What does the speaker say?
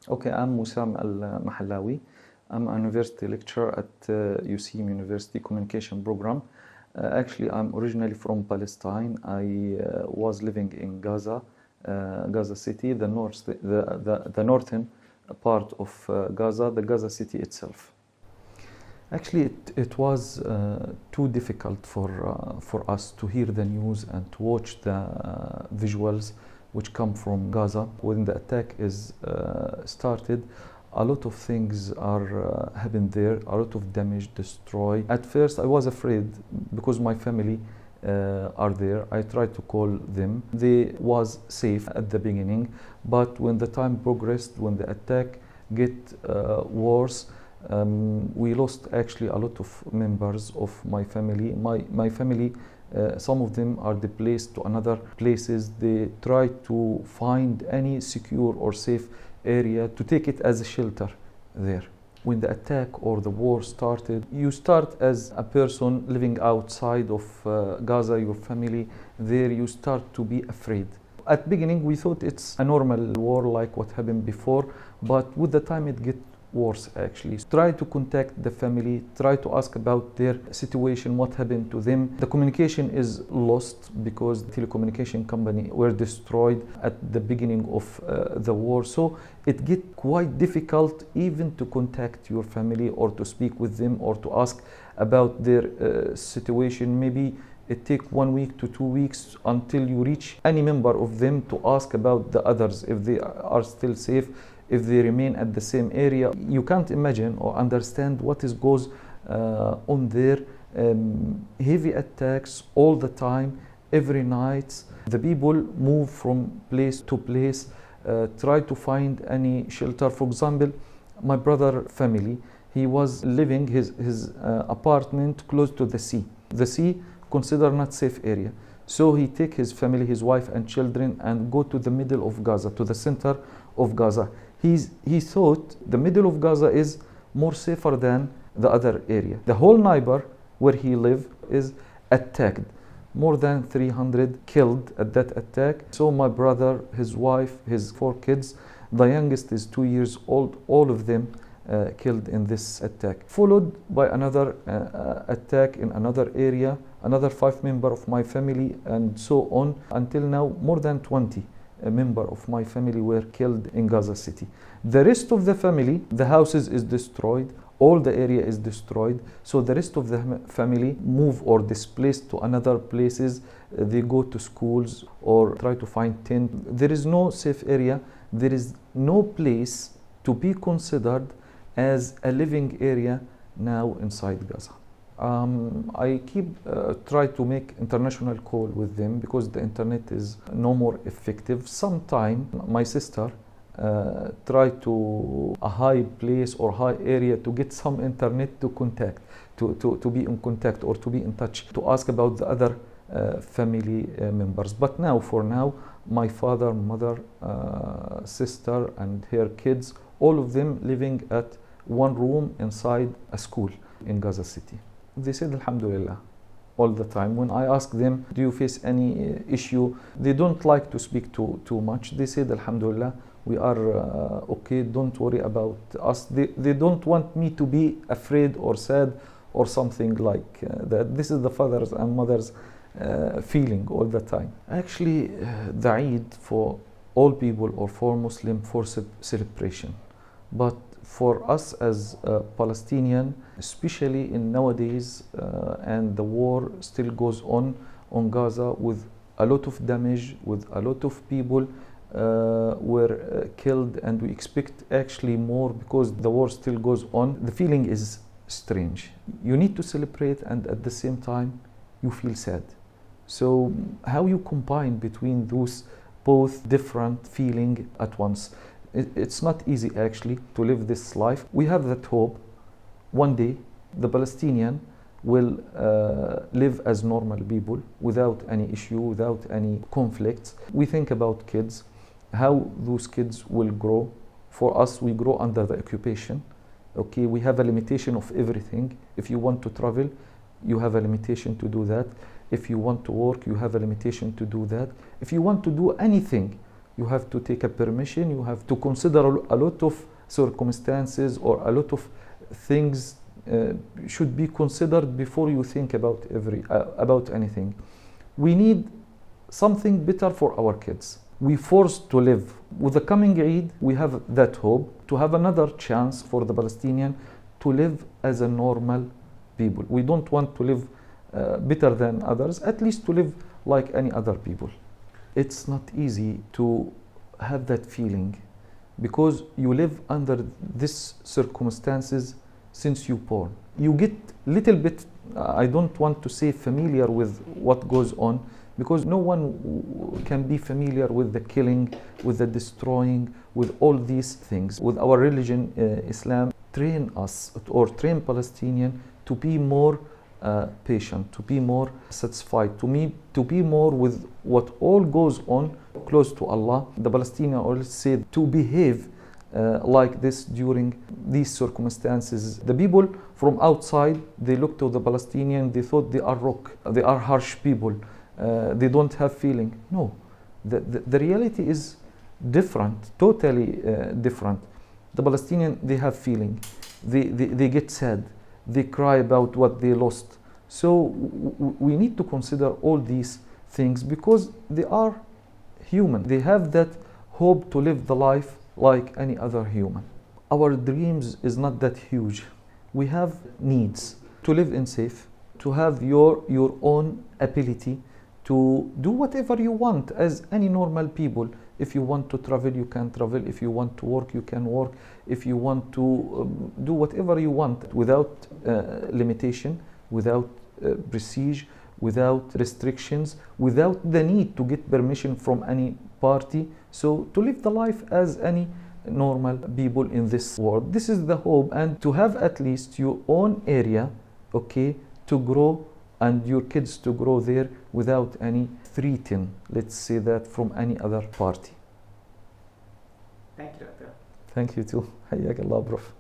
Okay, I'm Wesam Al-Mahallawi. I'm a university lecturer at UCM University Communication Program. Actually, I'm originally from Palestine. I was living in Gaza, Gaza City, the northern part of Gaza, the Gaza City itself. Actually, it was too difficult for us to hear the news and to watch the visuals which come from Gaza. When the attack is started, a lot of things are happened there, a lot of damage, destroy. At first, I was afraid because my family are there. I tried to call them. They was safe at the beginning, but when the time progressed, when the attack get worse, we lost actually a lot of members of my family. My family, some of them are displaced to another places. They try to find any secure or safe area to take it as a shelter there. When the attack or the war started, you start as a person living outside of Gaza, your family there, you start to be afraid. At the beginning, we thought it's a normal war like what happened before, but with the time it gets worse actually. Try to contact the family, try to ask about their situation, what happened to them. The communication is lost because the telecommunication company were destroyed at the beginning of the war. So it gets quite difficult even to contact your family or to speak with them or to ask about their situation. Maybe it takes 1 week to 2 weeks until you reach any member of them to ask about the others, if they are still safe, if they remain at the same area. You can't imagine or understand what is goes on there. Heavy attacks all the time, every night. The people move from place to place, try to find any shelter. For example, my brother family, he was living his apartment close to the sea. The sea considered not safe area. So he take his family, his wife and children and go to the middle of Gaza, to the center of Gaza. He thought the middle of Gaza is more safer than the other area. The whole neighbor where he lived is attacked. More than 300 killed at that attack. So my brother, his wife, his 4 kids, the youngest is 2 years old, all of them killed in this attack. Followed by another attack in another area, another 5 members of my family, and so on. Until now, more than 20 member of my family were killed in Gaza City. The rest of the family, the houses is destroyed, all the area is destroyed. So the rest of the family move or displaced to another places. They go to schools or try to find tent. There is no safe area. There is no place to be considered as a living area now inside Gaza. I keep try to make international call with them because the internet is no more effective. Sometime my sister try to a high place or high area to get some internet to contact, to be in contact or to be in touch, to ask about the other family members. But now, for now, my father, mother, sister and her kids, all of them living at one room inside a school in Gaza City. They said Alhamdulillah all the time. When I ask them, do you face any issue? They don't like to speak too much. They said Alhamdulillah, we are okay, don't worry about us. They don't want me to be afraid or sad or something like that. This is the fathers and mothers feeling all the time. Actually, the Eid for all people or for Muslim for celebration. But for us as Palestinian, especially in nowadays, and the war still goes on Gaza with a lot of damage, with a lot of people were killed, and we expect actually more because the war still goes on. The feeling is strange. You need to celebrate and at the same time you feel sad. So how you combine between those both different feeling at once? It's not easy actually to live this life. We have that hope one day the Palestinian will live as normal people without any issue, without any conflicts. We think about kids, how those kids will grow. For us, we grow under the occupation. Okay, we have a limitation of everything. If you want to travel, you have a limitation to do that. If you want to work, you have a limitation to do that. If you want to do anything you have to take a permission, you have to consider a lot of circumstances, or a lot of things should be considered before you think about anything. We need something better for our kids. We forced to live. With the coming Eid, we have that hope to have another chance for the Palestinian to live as a normal people. We don't want to live better than others, at least to live like any other people. It's not easy to have that feeling, because you live under these circumstances since you're born. You get little bit, I don't want to say familiar with what goes on, because no one can be familiar with the killing, with the destroying, with all these things. With our religion, Islam, train us or train Palestinian to be more patient, to be more satisfied, to be more with what all goes on close to Allah. The Palestinians always say to behave like this during these circumstances. The people from outside, they look to the Palestinian, they thought they are rock, they are harsh people, they don't have feeling. No, the reality is different, totally different. The Palestinian, they have feeling, they get sad, they cry about what they lost. So we need to consider all these things, because they are human. They have that hope to live the life like any other human. Our dreams is not that huge. We have needs to live in safe, to have your own ability to do whatever you want as any normal people. If you want to travel, you can travel. If you want to work, you can work. If you want to do whatever you want without limitation, without prestige, without restrictions, without the need to get permission from any party. So to live the life as any normal people in this world. This is the hope, and to have at least your own area, okay, to grow, and your kids to grow there without any threaten, let's say that, from any other party. Thank you, Doctor. Thank you too. حياك الله بروف.